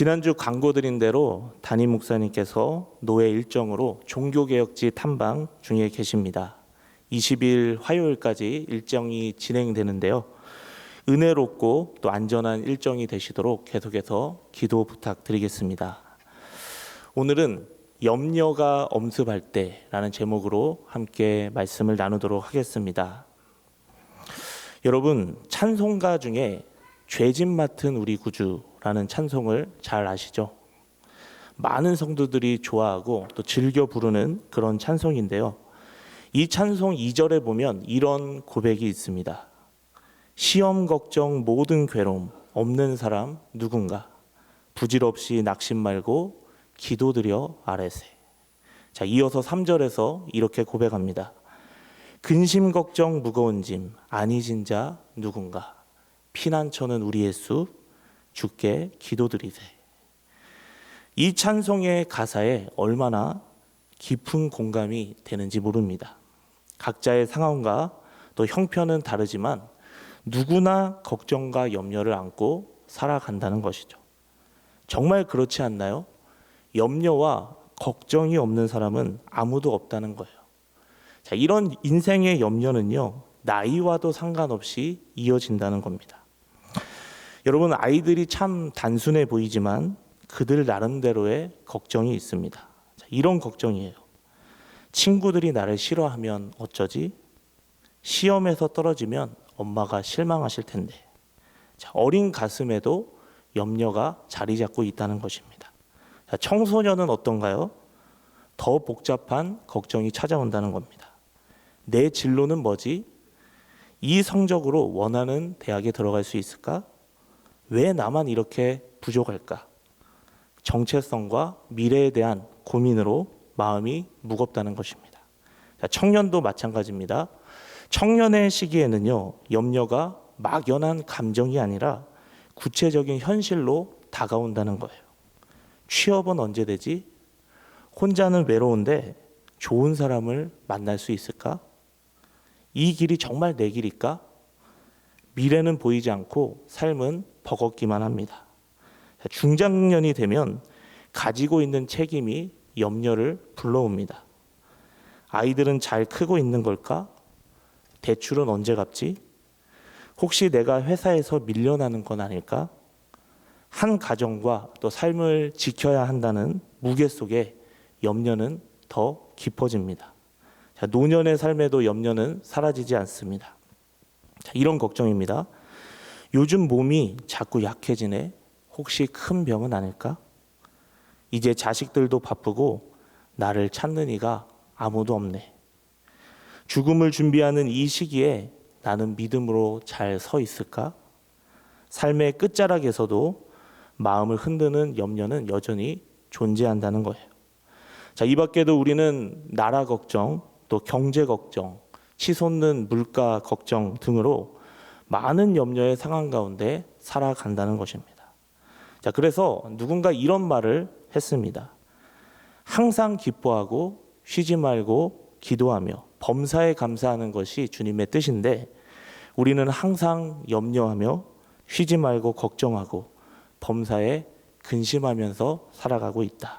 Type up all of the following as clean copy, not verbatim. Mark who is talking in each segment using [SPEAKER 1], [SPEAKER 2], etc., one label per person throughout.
[SPEAKER 1] 지난주 광고드린 대로 담임 목사님께서 노예 일정으로 종교개혁지 탐방 중에 계십니다. 20일 화요일까지 일정이 진행되는데요. 은혜롭고 또 안전한 일정이 되시도록 계속해서 기도 부탁드리겠습니다. 오늘은 염려가 엄습할 때라는 제목으로 함께 말씀을 나누도록 하겠습니다. 여러분, 찬송가 중에 죄짐 맡은 우리 구주라는 찬송을 잘 아시죠? 많은 성도들이 좋아하고 또 즐겨 부르는 그런 찬송인데요. 이 찬송 2절에 보면 이런 고백이 있습니다. 시험 걱정 모든 괴로움 없는 사람 누군가 부질없이 낙심 말고 기도드려 아뢰세. 자, 이어서 3절에서 이렇게 고백합니다. 근심 걱정 무거운 짐 아니진 자 누군가 피난처는 우리 예수 주께 기도드리세. 이 찬송의 가사에 얼마나 깊은 공감이 되는지 모릅니다. 각자의 상황과 또 형편은 다르지만 누구나 걱정과 염려를 안고 살아간다는 것이죠. 정말 그렇지 않나요? 염려와 걱정이 없는 사람은 아무도 없다는 거예요. 자, 이런 인생의 염려는요, 나이와도 상관없이 이어진다는 겁니다. 여러분, 아이들이 참 단순해 보이지만 그들 나름대로의 걱정이 있습니다. 자, 이런 걱정이에요. 친구들이 나를 싫어하면 어쩌지? 시험에서 떨어지면 엄마가 실망하실 텐데. 자, 어린 가슴에도 염려가 자리 잡고 있다는 것입니다. 자, 청소년은 어떤가요? 더 복잡한 걱정이 찾아온다는 겁니다. 내 진로는 뭐지? 이 성적으로 원하는 대학에 들어갈 수 있을까? 왜 나만 이렇게 부족할까? 정체성과 미래에 대한 고민으로 마음이 무겁다는 것입니다. 자, 청년도 마찬가지입니다. 청년의 시기에는요, 염려가 막연한 감정이 아니라 구체적인 현실로 다가온다는 거예요. 취업은 언제 되지? 혼자는 외로운데 좋은 사람을 만날 수 있을까? 이 길이 정말 내 길일까? 미래는 보이지 않고 삶은 버겁기만 합니다. 중장년이 되면 가지고 있는 책임이 염려를 불러옵니다. 아이들은 잘 크고 있는 걸까? 대출은 언제 갚지? 혹시 내가 회사에서 밀려나는 건 아닐까? 한 가정과 또 삶을 지켜야 한다는 무게 속에 염려는 더 깊어집니다. 자, 노년의 삶에도 염려는 사라지지 않습니다. 자, 이런 걱정입니다. 요즘 몸이 자꾸 약해지네. 혹시 큰 병은 아닐까? 이제 자식들도 바쁘고 나를 찾는 이가 아무도 없네. 죽음을 준비하는 이 시기에 나는 믿음으로 잘 서 있을까? 삶의 끝자락에서도 마음을 흔드는 염려는 여전히 존재한다는 거예요. 자, 이 밖에도 우리는 나라 걱정, 또 경제 걱정, 치솟는 물가 걱정 등으로 많은 염려의 상황 가운데 살아간다는 것입니다. 자, 그래서 누군가 이런 말을 했습니다. 항상 기뻐하고 쉬지 말고 기도하며 범사에 감사하는 것이 주님의 뜻인데 우리는 항상 염려하며 쉬지 말고 걱정하고 범사에 근심하면서 살아가고 있다.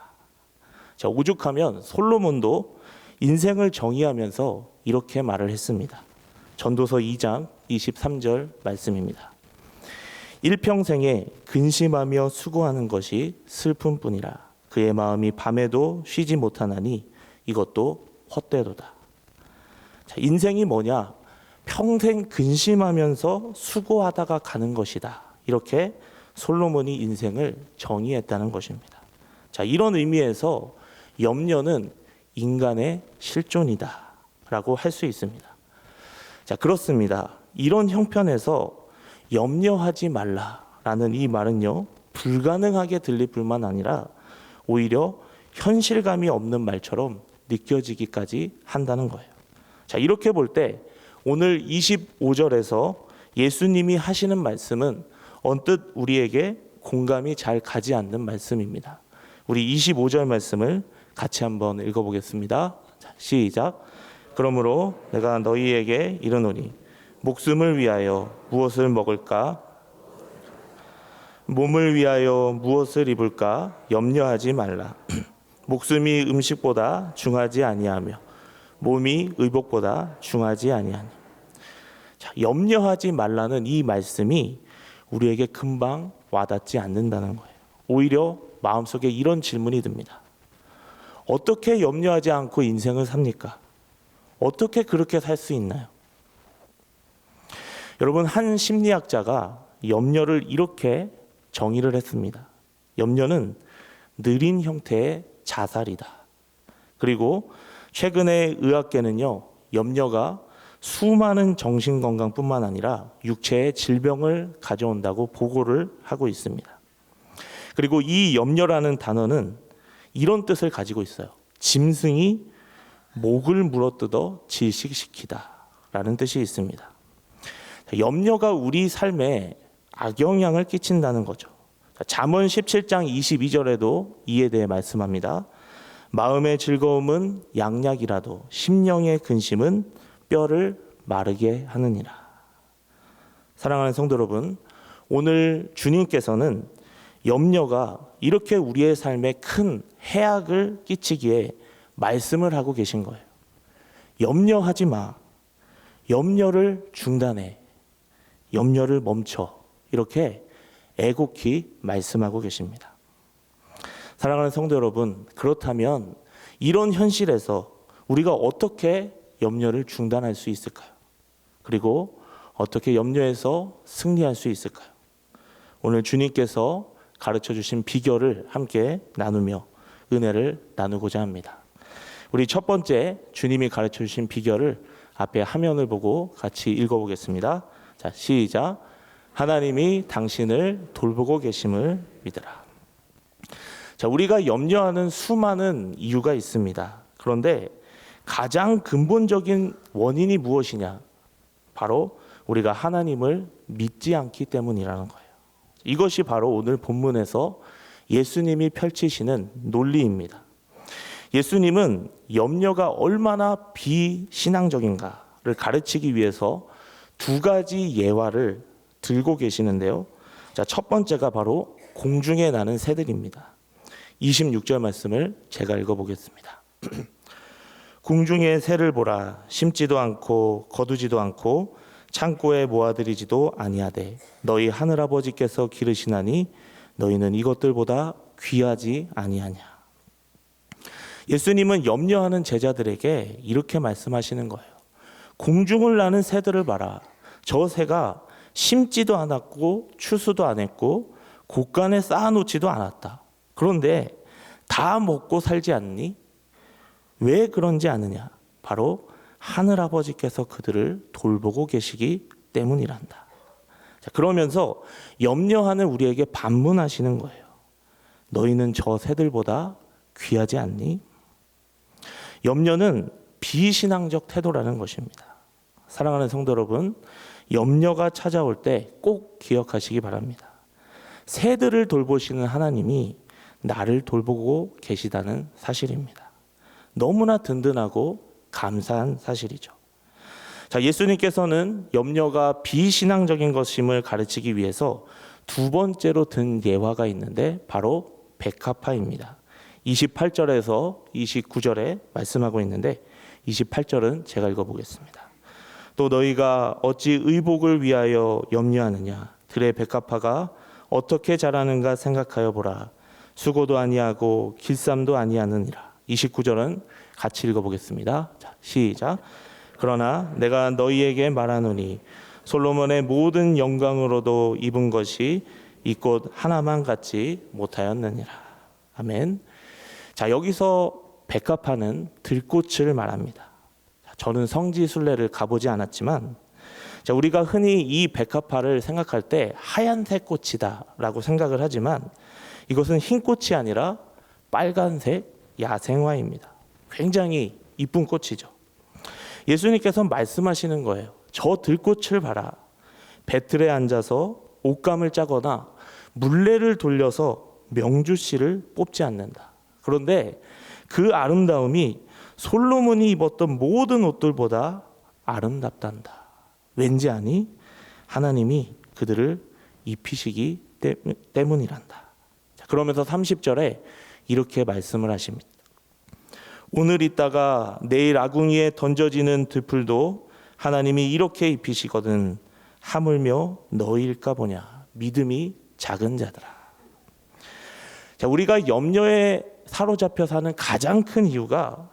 [SPEAKER 1] 자, 오죽하면 솔로몬도 인생을 정의하면서 이렇게 말을 했습니다. 전도서 2장 23절 말씀입니다. 일평생에 근심하며 수고하는 것이 슬픔뿐이라 그의 마음이 밤에도 쉬지 못하나니 이것도 헛되도다. 자, 인생이 뭐냐? 평생 근심하면서 수고하다가 가는 것이다. 이렇게 솔로몬이 인생을 정의했다는 것입니다. 자, 이런 의미에서 염려는 인간의 실존이다 라고 할 수 있습니다. 자, 그렇습니다. 이런 형편에서 염려하지 말라라는 이 말은요, 불가능하게 들릴 뿐만 아니라 오히려 현실감이 없는 말처럼 느껴지기까지 한다는 거예요. 자, 이렇게 볼 때 오늘 25절에서 예수님이 하시는 말씀은 언뜻 우리에게 공감이 잘 가지 않는 말씀입니다. 우리 25절 말씀을 같이 한번 읽어보겠습니다. 자, 시작. 그러므로 내가 너희에게 이르노니 목숨을 위하여 무엇을 먹을까? 몸을 위하여 무엇을 입을까 염려하지 말라. 목숨이 음식보다 중하지 아니하며 몸이 의복보다 중하지 아니하니. 자, 염려하지 말라는 이 말씀이 우리에게 금방 와닿지 않는다는 거예요. 오히려 마음속에 이런 질문이 듭니다. 어떻게 염려하지 않고 인생을 삽니까? 어떻게 그렇게 살 수 있나요? 여러분, 한 심리학자가 염려를 이렇게 정의를 했습니다. 염려는 느린 형태의 자살이다. 그리고 최근에 의학계는요, 염려가 수많은 정신건강뿐만 아니라 육체의 질병을 가져온다고 보고를 하고 있습니다. 그리고 이 염려라는 단어는 이런 뜻을 가지고 있어요. 짐승이 목을 물어뜯어 질식시키다 라는 뜻이 있습니다. 염려가 우리 삶에 악영향을 끼친다는 거죠. 잠언 17장 22절에도 이에 대해 말씀합니다. 마음의 즐거움은 양약이라도 심령의 근심은 뼈를 마르게 하느니라. 사랑하는 성도 여러분, 오늘 주님께서는 염려가 이렇게 우리의 삶에 큰 해악을 끼치기에 말씀을 하고 계신 거예요. 염려하지 마. 염려를 중단해. 염려를 멈춰. 이렇게 애곡히 말씀하고 계십니다. 사랑하는 성도 여러분, 그렇다면 이런 현실에서 우리가 어떻게 염려를 중단할 수 있을까요? 그리고 어떻게 염려에서 승리할 수 있을까요? 오늘 주님께서 가르쳐 주신 비결을 함께 나누며 은혜를 나누고자 합니다. 우리 첫 번째 주님이 가르쳐 주신 비결을 앞에 화면을 보고 같이 읽어보겠습니다. 자, 시작. 하나님이 당신을 돌보고 계심을 믿으라. 자, 우리가 염려하는 수많은 이유가 있습니다. 그런데 가장 근본적인 원인이 무엇이냐? 바로 우리가 하나님을 믿지 않기 때문이라는 거예요. 이것이 바로 오늘 본문에서 예수님이 펼치시는 논리입니다. 예수님은 염려가 얼마나 비신앙적인가를 가르치기 위해서 두 가지 예화를 들고 계시는데요. 자, 첫 번째가 바로 공중에 나는 새들입니다. 26절 말씀을 제가 읽어보겠습니다. 궁중의 새를 보라. 심지도 않고 거두지도 않고 창고에 모아들이지도 아니하되 너희 하늘아버지께서 기르시나니 너희는 이것들보다 귀하지 아니하냐. 예수님은 염려하는 제자들에게 이렇게 말씀하시는 거예요. 공중을 나는 새들을 봐라. 저 새가 심지도 않았고 추수도 안 했고 곳간에 쌓아놓지도 않았다. 그런데 다 먹고 살지 않니? 왜 그런지 아느냐? 바로 하늘아버지께서 그들을 돌보고 계시기 때문이란다. 자, 그러면서 염려하는 우리에게 반문하시는 거예요. 너희는 저 새들보다 귀하지 않니? 염려는 비신앙적 태도라는 것입니다. 사랑하는 성도 여러분, 염려가 찾아올 때 꼭 기억하시기 바랍니다. 새들을 돌보시는 하나님이 나를 돌보고 계시다는 사실입니다. 너무나 든든하고 감사한 사실이죠. 자, 예수님께서는 염려가 비신앙적인 것임을 가르치기 위해서 두 번째로 든 예화가 있는데 바로 백합화입니다. 28절에서 29절에 말씀하고 있는데 28절은 제가 읽어보겠습니다. 또 너희가 어찌 의복을 위하여 염려하느냐? 들의 백합화가 어떻게 자라는가 생각하여 보라. 수고도 아니하고 길쌈도 아니하느니라. 29절은 같이 읽어보겠습니다. 자, 시작. 그러나 내가 너희에게 말하노니 솔로몬의 모든 영광으로도 입은 것이 이 꽃 하나만 같지 못하였느니라. 아멘. 자, 여기서 백합화는 들꽃을 말합니다. 저는 성지순례를 가보지 않았지만 자, 우리가 흔히 이 백합화를 생각할 때 하얀색 꽃이다 라고 생각을 하지만 이것은 흰 꽃이 아니라 빨간색 야생화입니다. 굉장히 이쁜 꽃이죠. 예수님께서 말씀하시는 거예요. 저 들꽃을 봐라. 배틀에 앉아서 옷감을 짜거나 물레를 돌려서 명주씨를 뽑지 않는다. 그런데 그 아름다움이 솔로몬이 입었던 모든 옷들보다 아름답단다. 왠지 아니? 하나님이 그들을 입히시기 때문이란다. 그러면서 30절에 이렇게 말씀을 하십니다. 오늘 있다가 내일 아궁이에 던져지는 들풀도 하나님이 이렇게 입히시거든 하물며 너희일까 보냐. 믿음이 작은 자들아. 자, 우리가 염려에 사로잡혀 사는 가장 큰 이유가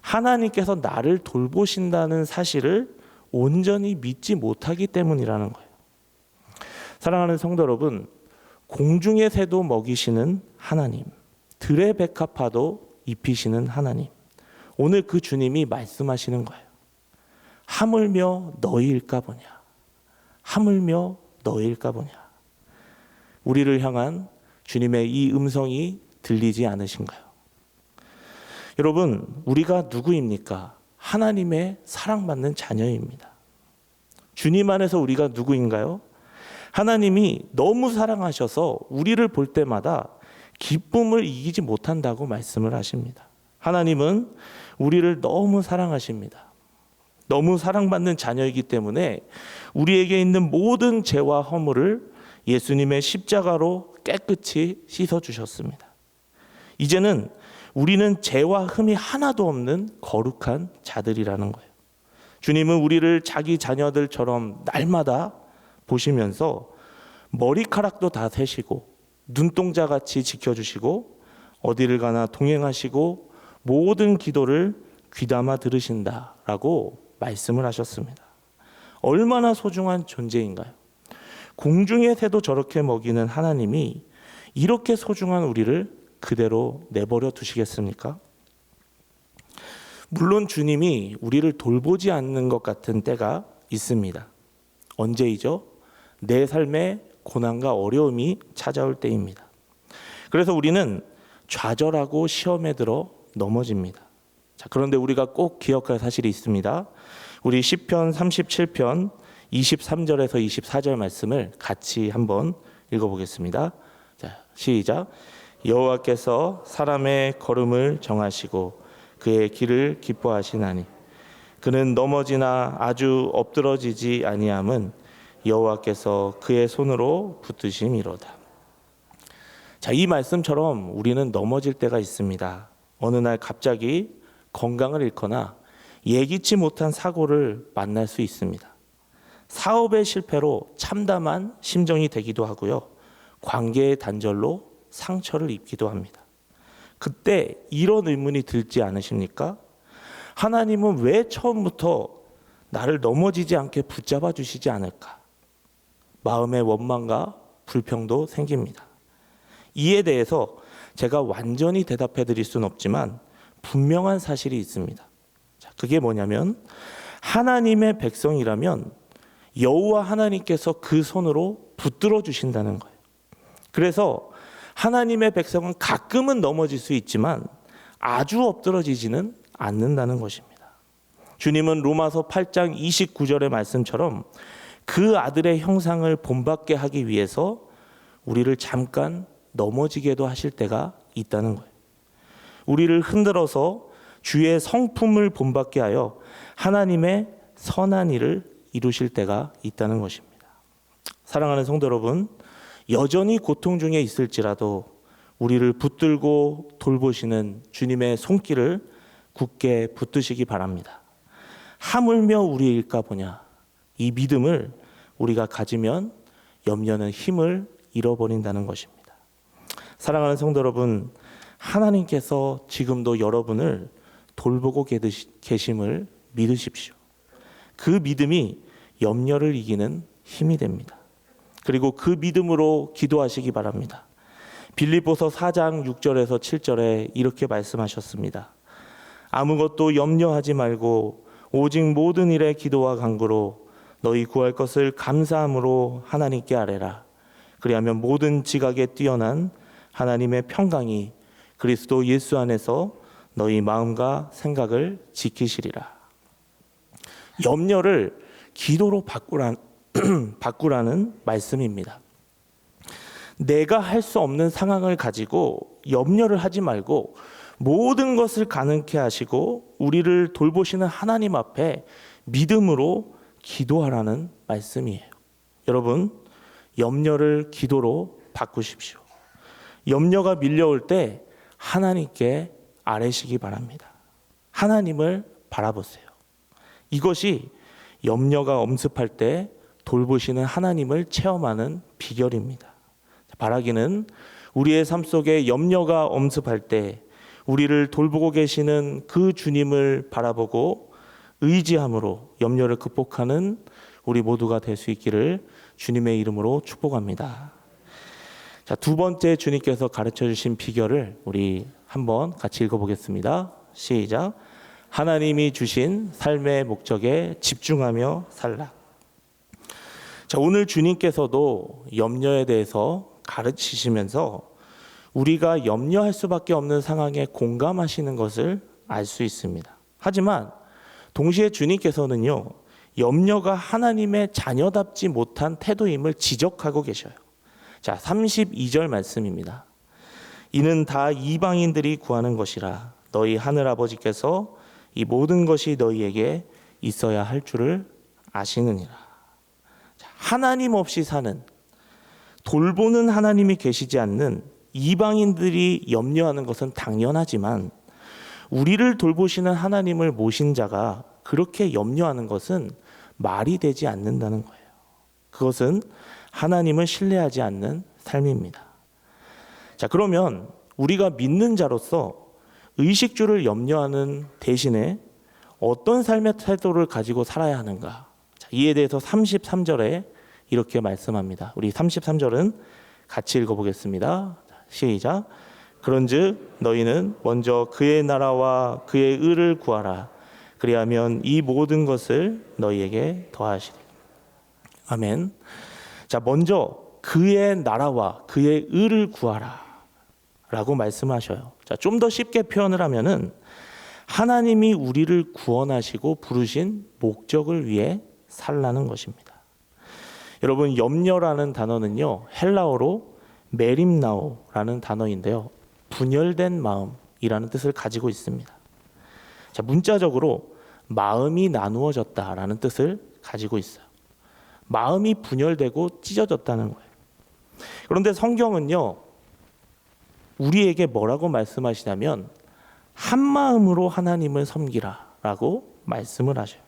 [SPEAKER 1] 하나님께서 나를 돌보신다는 사실을 온전히 믿지 못하기 때문이라는 거예요. 사랑하는 성도 여러분, 공중의 새도 먹이시는 하나님, 들의 백합화도 입히시는 하나님, 오늘 그 주님이 말씀하시는 거예요. 하물며 너희일까 보냐. 하물며 너희일까 보냐. 우리를 향한 주님의 이 음성이 들리지 않으신가요? 여러분, 우리가 누구입니까? 하나님의 사랑받는 자녀입니다. 주님 안에서 우리가 누구인가요? 하나님이 너무 사랑하셔서 우리를 볼 때마다 기쁨을 이기지 못한다고 말씀을 하십니다. 하나님은 우리를 너무 사랑하십니다. 너무 사랑받는 자녀이기 때문에 우리에게 있는 모든 죄와 허물을 예수님의 십자가로 깨끗이 씻어주셨습니다. 이제는 우리는 죄와 흠이 하나도 없는 거룩한 자들이라는 거예요. 주님은 우리를 자기 자녀들처럼 날마다 보시면서 머리카락도 다 세시고 눈동자같이 지켜주시고 어디를 가나 동행하시고 모든 기도를 귀담아 들으신다라고 말씀을 하셨습니다. 얼마나 소중한 존재인가요? 공중의 새도 저렇게 먹이는 하나님이 이렇게 소중한 우리를 그대로 내버려 두시겠습니까? 물론 주님이 우리를 돌보지 않는 것 같은 때가 있습니다. 언제이죠? 내 삶에 고난과 어려움이 찾아올 때입니다. 그래서 우리는 좌절하고 시험에 들어 넘어집니다. 자, 그런데 우리가 꼭 기억할 사실이 있습니다. 우리 시편 37편 23절에서 24절 말씀을 같이 한번 읽어보겠습니다. 자, 시작. 여호와께서 사람의 걸음을 정하시고 그의 길을 기뻐하시나니 그는 넘어지나 아주 엎드러지지 아니함은 여호와께서 그의 손으로 붙드심이로다. 자, 이 말씀처럼 우리는 넘어질 때가 있습니다. 어느 날 갑자기 건강을 잃거나 예기치 못한 사고를 만날 수 있습니다. 사업의 실패로 참담한 심정이 되기도 하고요. 관계의 단절로 상처를 입기도 합니다. 그때 이런 의문이 들지 않으십니까? 하나님은 왜 처음부터 나를 넘어지지 않게 붙잡아 주시지 않을까? 마음의 원망과 불평도 생깁니다. 이에 대해서 제가 완전히 대답해 드릴 수는 없지만 분명한 사실이 있습니다. 자, 그게 뭐냐면 하나님의 백성이라면 여호와 하나님께서 그 손으로 붙들어 주신다는 거예요. 그래서 하나님의 백성은 가끔은 넘어질 수 있지만 아주 엎드러지지는 않는다는 것입니다. 주님은 로마서 8장 29절의 말씀처럼 그 아들의 형상을 본받게 하기 위해서 우리를 잠깐 넘어지게도 하실 때가 있다는 거예요. 우리를 흔들어서 주의 성품을 본받게 하여 하나님의 선한 일을 이루실 때가 있다는 것입니다. 사랑하는 성도 여러분, 여전히 고통 중에 있을지라도 우리를 붙들고 돌보시는 주님의 손길을 굳게 붙드시기 바랍니다. 하물며 우리일까 보냐. 이 믿음을 우리가 가지면 염려는 힘을 잃어버린다는 것입니다. 사랑하는 성도 여러분, 하나님께서 지금도 여러분을 돌보고 계심을 믿으십시오. 그 믿음이 염려를 이기는 힘이 됩니다. 그리고 그 믿음으로 기도하시기 바랍니다. 빌립보서 4장 6절에서 7절에 이렇게 말씀하셨습니다. 아무것도 염려하지 말고 오직 모든 일에 기도와 간구로 너희 구할 것을 감사함으로 하나님께 아뢰라. 그리하면 모든 지각에 뛰어난 하나님의 평강이 그리스도 예수 안에서 너희 마음과 생각을 지키시리라. 염려를 기도로 바꾸라는 말씀입니다. 내가 할 수 없는 상황을 가지고 염려를 하지 말고 모든 것을 가능케 하시고 우리를 돌보시는 하나님 앞에 믿음으로 기도하라는 말씀이에요. 여러분, 염려를 기도로 바꾸십시오. 염려가 밀려올 때 하나님께 아뢰시기 바랍니다. 하나님을 바라보세요. 이것이 염려가 엄습할 때 돌보시는 하나님을 체험하는 비결입니다. 바라기는 우리의 삶 속에 염려가 엄습할 때 우리를 돌보고 계시는 그 주님을 바라보고 의지함으로 염려를 극복하는 우리 모두가 될 수 있기를 주님의 이름으로 축복합니다. 자, 두 번째 주님께서 가르쳐 주신 비결을 우리 한번 같이 읽어보겠습니다. 시작. 하나님이 주신 삶의 목적에 집중하며 살라. 자, 오늘 주님께서도 염려에 대해서 가르치시면서 우리가 염려할 수밖에 없는 상황에 공감하시는 것을 알 수 있습니다. 하지만 동시에 주님께서는요, 염려가 하나님의 자녀답지 못한 태도임을 지적하고 계셔요. 자, 32절 말씀입니다. 이는 다 이방인들이 구하는 것이라 너희 하늘 아버지께서 이 모든 것이 너희에게 있어야 할 줄을 아시느니라. 자, 하나님 없이 사는, 돌보는 하나님이 계시지 않는 이방인들이 염려하는 것은 당연하지만 우리를 돌보시는 하나님을 모신 자가 그렇게 염려하는 것은 말이 되지 않는다는 거예요. 그것은 하나님을 신뢰하지 않는 삶입니다. 자, 그러면 우리가 믿는 자로서 의식주를 염려하는 대신에 어떤 삶의 태도를 가지고 살아야 하는가? 자, 이에 대해서 33절에 이렇게 말씀합니다. 우리 33절은 같이 읽어보겠습니다. 시작. 그런즉 너희는 먼저 그의 나라와 그의 의를 구하라. 그리하면 이 모든 것을 너희에게 더하시리. 아멘. 자, 먼저 그의 나라와 그의 의를 구하라 라고 말씀하셔요. 자, 좀 더 쉽게 표현을 하면은 하나님이 우리를 구원하시고 부르신 목적을 위해 살라는 것입니다. 여러분, 염려라는 단어는요, 헬라어로 메림나오라는 단어인데요, 분열된 마음이라는 뜻을 가지고 있습니다. 자, 문자적으로 마음이 나누어졌다라는 뜻을 가지고 있어요. 마음이 분열되고 찢어졌다는 거예요. 그런데 성경은요, 우리에게 뭐라고 말씀하시냐면 한 마음으로 하나님을 섬기라라고 말씀을 하셔요.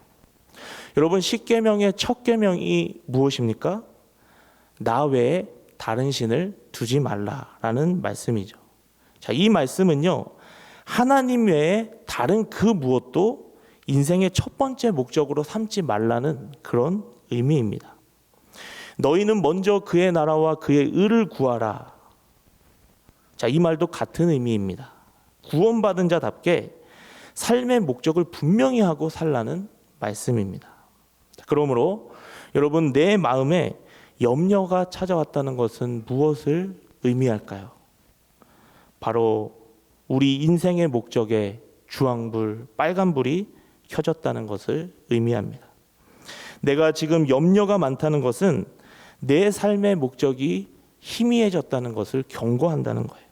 [SPEAKER 1] 여러분, 십계명의 첫 계명이 무엇입니까? 나 외에 다른 신을 두지 말라라는 말씀이죠. 자, 이 말씀은요, 하나님 외에 다른 그 무엇도 인생의 첫 번째 목적으로 삼지 말라는 그런 의미입니다. 너희는 먼저 그의 나라와 그의 의를 구하라. 자, 이 말도 같은 의미입니다. 구원받은 자답게 삶의 목적을 분명히 하고 살라는 말씀입니다. 그러므로 여러분, 내 마음에 염려가 찾아왔다는 것은 무엇을 의미할까요? 바로 우리 인생의 목적에 주황불, 빨간불이 켜졌다는 것을 의미합니다. 내가 지금 염려가 많다는 것은 내 삶의 목적이 희미해졌다는 것을 경고한다는 거예요.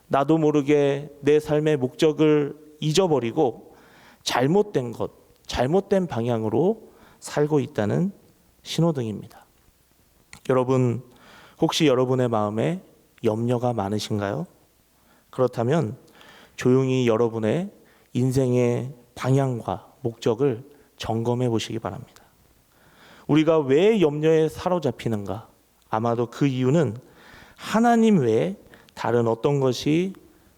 [SPEAKER 1] 나도 모르게 내 삶의 목적을 잊어버리고 잘못된 것, 잘못된 방향으로 살고 있다는 신호등입니다. 여러분, 혹시 여러분의 마음에 염려가 많으신가요? 그렇다면 조용히 여러분의 인생의 방향과 목적을 점검해 보시기 바랍니다. 우리가 왜 염려에 사로잡히는가? 아마도 그 이유는 하나님 외에 다른 어떤 것이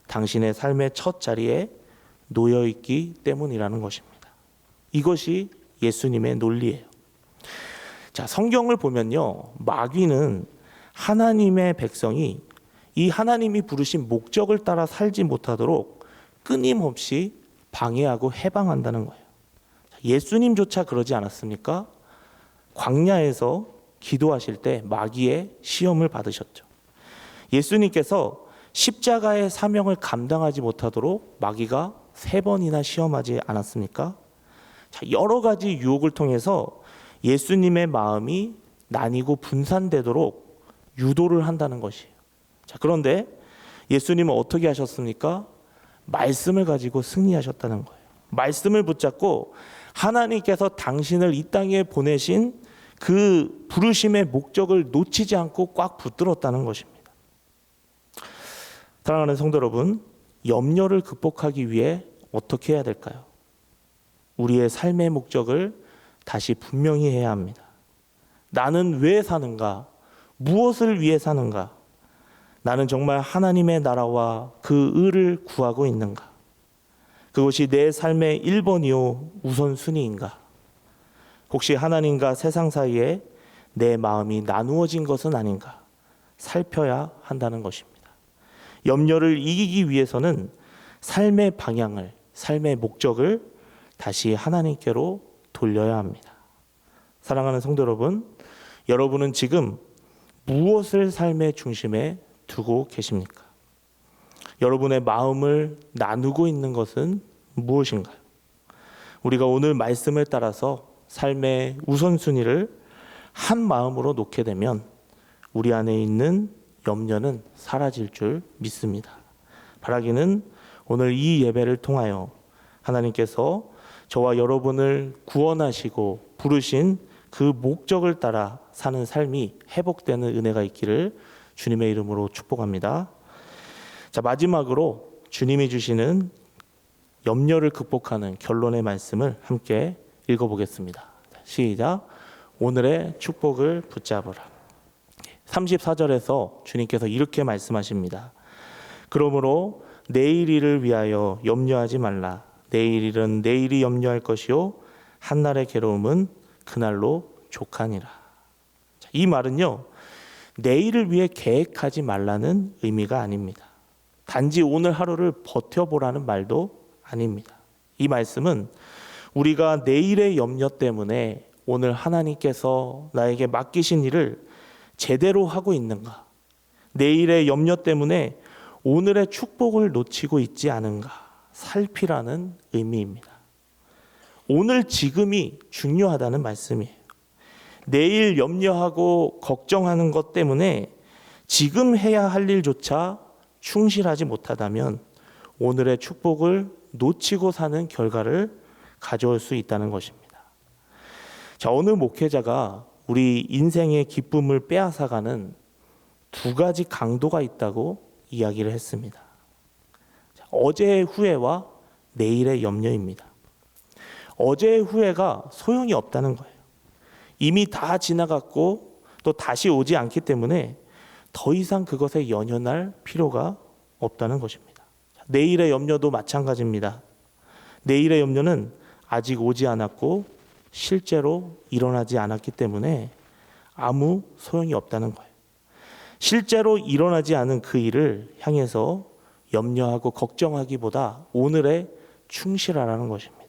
[SPEAKER 1] 당신의 삶의 첫 자리에 놓여 있기 때문이라는 것입니다. 이것이 예수님의 논리예요. 자, 성경을 보면요, 마귀는 하나님의 백성이 이 하나님이 부르신 목적을 따라 살지 못하도록 끊임없이 방해하고 해방한다는 거예요. 예수님조차 그러지 않았습니까? 광야에서 기도하실 때 마귀의 시험을 받으셨죠. 예수님께서 십자가의 사명을 감당하지 못하도록 마귀가 3번이나 시험하지 않았습니까? 자, 여러 가지 유혹을 통해서 예수님의 마음이 나뉘고 분산되도록 유도를 한다는 것이에요. 자, 그런데 예수님은 어떻게 하셨습니까? 말씀을 가지고 승리하셨다는 거예요. 말씀을 붙잡고 하나님께서 당신을 이 땅에 보내신 그 부르심의 목적을 놓치지 않고 꽉 붙들었다는 것입니다. 사랑하는 성도 여러분, 염려를 극복하기 위해 어떻게 해야 될까요? 우리의 삶의 목적을 다시 분명히 해야 합니다. 나는 왜 사는가? 무엇을 위해 사는가? 나는 정말 하나님의 나라와 그 의를 구하고 있는가? 그것이 내 삶의 1번이요 우선순위인가? 혹시 하나님과 세상 사이에 내 마음이 나누어진 것은 아닌가? 살펴야 한다는 것입니다. 염려를 이기기 위해서는 삶의 방향을, 삶의 목적을 다시 하나님께로 돌려야 합니다. 사랑하는 성도 여러분, 여러분은 지금 무엇을 삶의 중심에 두고 계십니까? 여러분의 마음을 나누고 있는 것은 무엇인가요? 우리가 오늘 말씀을 따라서 삶의 우선순위를 한 마음으로 놓게 되면 우리 안에 있는 염려는 사라질 줄 믿습니다. 바라기는 오늘 이 예배를 통하여 하나님께서 저와 여러분을 구원하시고 부르신 그 목적을 따라 사는 삶이 회복되는 은혜가 있기를 주님의 이름으로 축복합니다. 자, 마지막으로 주님이 주시는 염려를 극복하는 결론의 말씀을 함께 읽어보겠습니다. 시작. 오늘의 축복을 붙잡으라. 34절에서 주님께서 이렇게 말씀하십니다. 그러므로 내일 일을 위하여 염려하지 말라. 내일 일은 내일이 염려할 것이요 한날의 괴로움은 그날로 족하니라. 이 말은요, 내일을 위해 계획하지 말라는 의미가 아닙니다. 단지 오늘 하루를 버텨보라는 말도 아닙니다. 이 말씀은 우리가 내일의 염려 때문에 오늘 하나님께서 나에게 맡기신 일을 제대로 하고 있는가, 내일의 염려 때문에 오늘의 축복을 놓치고 있지 않은가 살피라는 의미입니다. 오늘 지금이 중요하다는 말씀이에요. 내일 염려하고 걱정하는 것 때문에 지금 해야 할 일조차 충실하지 못하다면 오늘의 축복을 놓치고 사는 결과를 가져올 수 있다는 것입니다. 자, 어느 목회자가 우리 인생의 기쁨을 빼앗아가는 두 가지 강도가 있다고 이야기를 했습니다. 자, 어제의 후회와 내일의 염려입니다. 어제의 후회가 소용이 없다는 거예요. 이미 다 지나갔고 또 다시 오지 않기 때문에 더 이상 그것에 연연할 필요가 없다는 것입니다. 내일의 염려도 마찬가지입니다. 내일의 염려는 아직 오지 않았고 실제로 일어나지 않았기 때문에 아무 소용이 없다는 거예요. 실제로 일어나지 않은 그 일을 향해서 염려하고 걱정하기보다 오늘에 충실하라는 것입니다.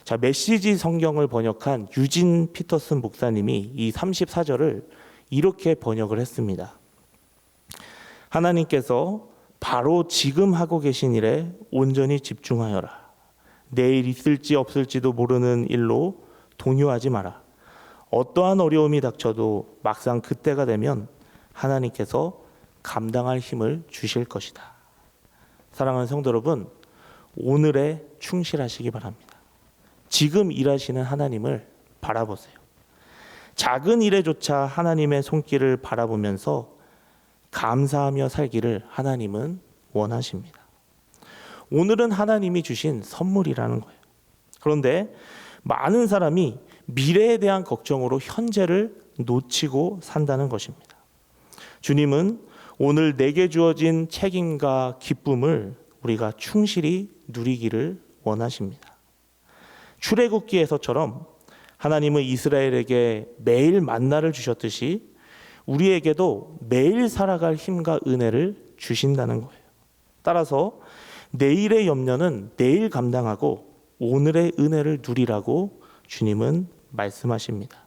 [SPEAKER 1] 자, 메시지 성경을 번역한 유진 피터슨 목사님이 이 34절을 이렇게 번역을 했습니다. 하나님께서 바로 지금 하고 계신 일에 온전히 집중하여라. 내일 있을지 없을지도 모르는 일로 동요하지 마라. 어떠한 어려움이 닥쳐도 막상 그때가 되면 하나님께서 감당할 힘을 주실 것이다. 사랑하는 성도 여러분, 오늘에 충실하시기 바랍니다. 지금 일하시는 하나님을 바라보세요. 작은 일에조차 하나님의 손길을 바라보면서 감사하며 살기를 하나님은 원하십니다. 오늘은 하나님이 주신 선물이라는 거예요. 그런데 많은 사람이 미래에 대한 걱정으로 현재를 놓치고 산다는 것입니다. 주님은 오늘 내게 주어진 책임과 기쁨을 우리가 충실히 누리기를 원하십니다. 출애굽기에서처럼 하나님은 이스라엘에게 매일 만나를 주셨듯이 우리에게도 매일 살아갈 힘과 은혜를 주신다는 거예요. 따라서 내일의 염려는 내일 감당하고 오늘의 은혜를 누리라고 주님은 말씀하십니다.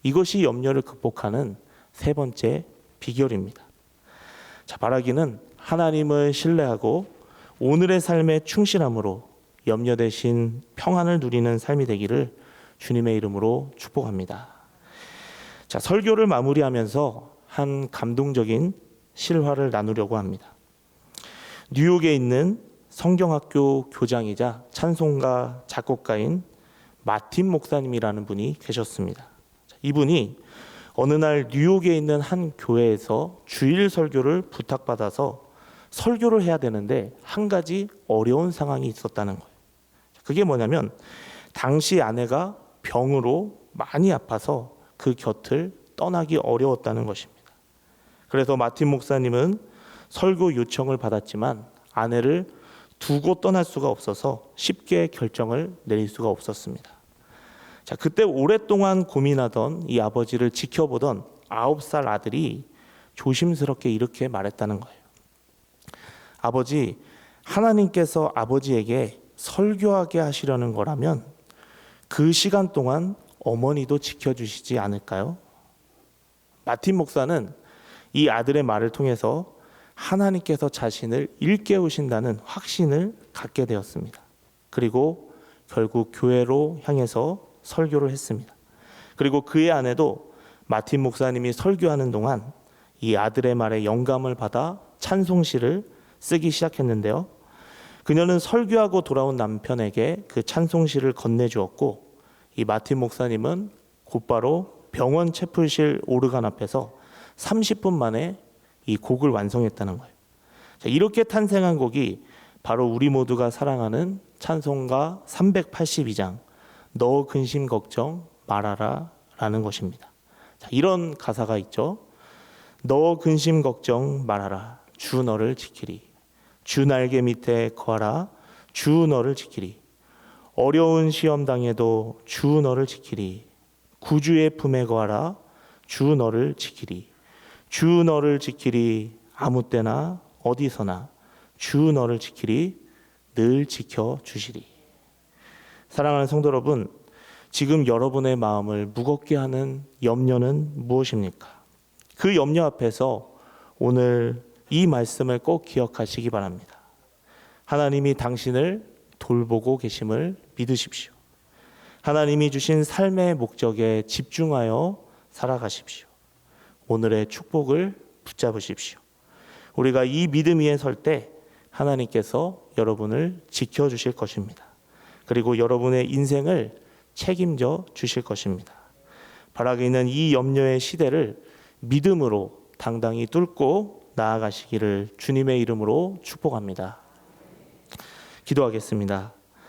[SPEAKER 1] 이것이 염려를 극복하는 세 번째 비결입니다. 자, 바라기는 하나님을 신뢰하고 오늘의 삶에 충실함으로 염려 대신 평안을 누리는 삶이 되기를 주님의 이름으로 축복합니다. 자, 설교를 마무리하면서 한 감동적인 실화를 나누려고 합니다. 뉴욕에 있는 성경학교 교장이자 찬송가 작곡가인 마틴 목사님이라는 분이 계셨습니다. 이분이 어느 날 뉴욕에 있는 한 교회에서 주일 설교를 부탁받아서 설교를 해야 되는데 한 가지 어려운 상황이 있었다는 거예요. 그게 뭐냐면 당시 아내가 병으로 많이 아파서 그 곁을 떠나기 어려웠다는 것입니다. 그래서 마틴 목사님은 설교 요청을 받았지만 아내를 두고 떠날 수가 없어서 쉽게 결정을 내릴 수가 없었습니다. 자, 그때 오랫동안 고민하던 이 아버지를 지켜보던 9살 아들이 조심스럽게 이렇게 말했다는 거예요. 아버지, 하나님께서 아버지에게 설교하게 하시려는 거라면 그 시간 동안 어머니도 지켜주시지 않을까요? 마틴 목사는 이 아들의 말을 통해서 하나님께서 자신을 일깨우신다는 확신을 갖게 되었습니다. 그리고 결국 교회로 향해서 설교를 했습니다. 그리고 그의 아내도 마틴 목사님이 설교하는 동안 이 아들의 말에 영감을 받아 찬송시를 쓰기 시작했는데요. 그녀는 설교하고 돌아온 남편에게 그 찬송시를 건네주었고 이 마틴 목사님은 곧바로 병원 채플실 오르간 앞에서 30분 만에 이 곡을 완성했다는 거예요. 자, 이렇게 탄생한 곡이 바로 우리 모두가 사랑하는 찬송가 382장 너 근심 걱정 말아라 라는 것입니다. 자, 이런 가사가 있죠. 너 근심 걱정 말아라 주 너를 지키리. 주 날개 밑에 거하라 주 너를 지키리. 어려운 시험 당해도 주 너를 지키리. 구주의 품에 거하라 주 너를 지키리. 주 너를 지키리. 아무 때나 어디서나 주 너를 지키리. 늘 지켜주시리. 사랑하는 성도 여러분, 지금 여러분의 마음을 무겁게 하는 염려는 무엇입니까? 그 염려 앞에서 오늘 이 말씀을 꼭 기억하시기 바랍니다. 하나님이 당신을 돌보고 계심을 믿으십시오. 하나님이 주신 삶의 목적에 집중하여 살아가십시오. 오늘의 축복을 붙잡으십시오. 우리가 이 믿음 위에 설 때 하나님께서 여러분을 지켜주실 것입니다. 그리고 여러분의 인생을 책임져 주실 것입니다. 바라게 있는 이 염려의 시대를 믿음으로 당당히 뚫고 나아가시기를 주님의 이름으로 축복합니다. 기도하겠습니다.